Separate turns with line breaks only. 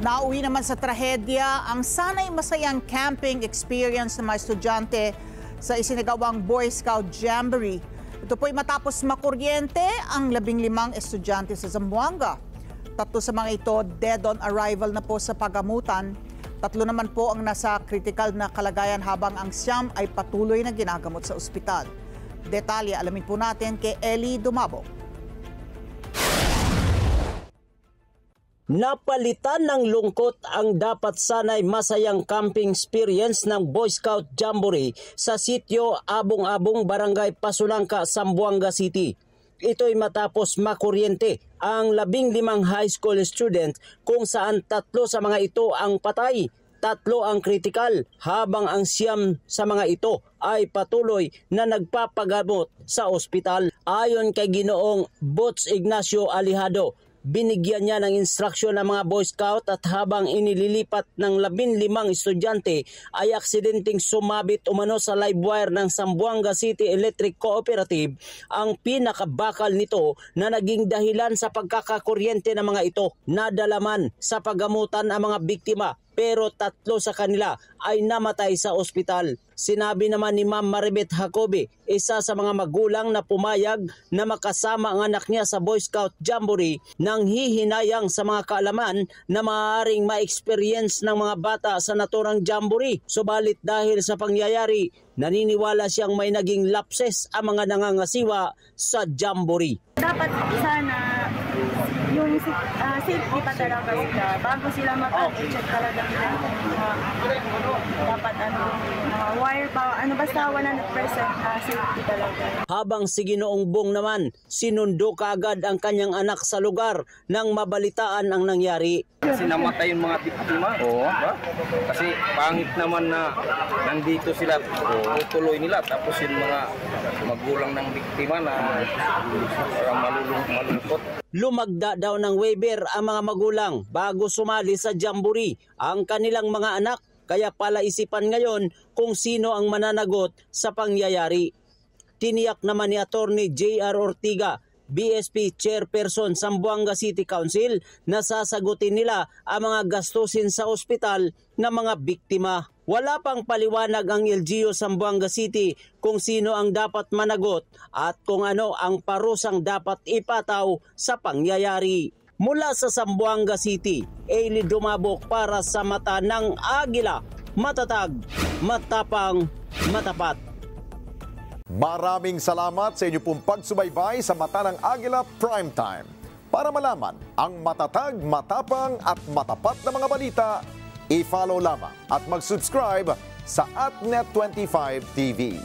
Nauwi naman sa trahedya ang sanay masayang camping experience ng mga estudyante sa isinagawang Boy Scout Jamboree. Ito po'y matapos makuryente ang 15 estudyante sa Zamboanga. 3 sa mga ito dead on arrival na po sa pagamutan. 3 naman po ang nasa critical na kalagayan habang ang 9 ay patuloy na ginagamot sa ospital. Detalye alamin po natin kay Eli Dumabo.
Napalitan ng lungkot ang dapat sanay masayang camping experience ng Boy Scout Jamboree sa sitio Abong-Abong, Barangay Pasulangka, Zamboanga City. Ito'y matapos makuryente ang 15 high school student kung saan 3 sa mga ito ang patay, 3 ang kritikal habang ang 9 sa mga ito ay patuloy na nagpapagamot sa ospital. Ayon kay Ginoong Butch Ignacio Alihado, binigyan niya ng instruksyon ng mga Boy Scout at habang inililipat ng 15 estudyante ay aksidenteng sumabit umano sa live wire ng Zamboanga City Electric Cooperative ang pinakabakal nito na naging dahilan sa pagkakakuryente ng mga ito. Nadalaman sa paggamutan ang mga biktima pero 3 sa kanila ay namatay sa ospital. Sinabi naman ni Ma'am Maribeth Jacobe, isa sa mga magulang na pumayag na makasama ang anak niya sa Boy Scout Jamboree nang hihinayang sa mga kaalaman na maaaring ma-experience ng mga bata sa naturang jamboree. Subalit dahil sa pangyayari, naniniwala siyang may naging lapses ang mga nangangasiwa sa jamboree.
Dapat sana yung safety pa talaga sila bago sila mag-check talaga nila dapat wire ba basta 100% safety talaga. Habang
si Ginoong Bong naman, sinundo kaagad ang kanyang anak sa lugar nang mabalitaan ang nangyari.
Kasi namatay yung mga biktima. Oo. Diba? Kasi pangit naman na nandito sila, tutuloy nila. Tapos yung mga magulang ng biktima na parang malulungkot.
Lumagda daw ng waiver ang mga magulang bago sumali sa jamboree ang kanilang mga anak. Kaya pala isipan ngayon kung sino ang mananagot sa pangyayari. Tiniyak naman ni Attorney J.R. Ortiga, BSP Chairperson Zamboanga City Council, na sasagutin nila ang mga gastusin sa ospital ng mga biktima. Wala pang paliwanag ang LGU Zamboanga City kung sino ang dapat managot at kung ano ang parusang dapat ipataw sa pangyayari. Mula sa Zamboanga City, Eli Dumabok para sa Mata ng Agila. Matatag, matapang, matapat.
Maraming salamat sa inyo pong pagsubaybay sa Mata ng Agila Primetime. Para malaman ang matatag, matapang at matapat na mga balita, i-follow lamang at mag-subscribe sa @Net25 TV.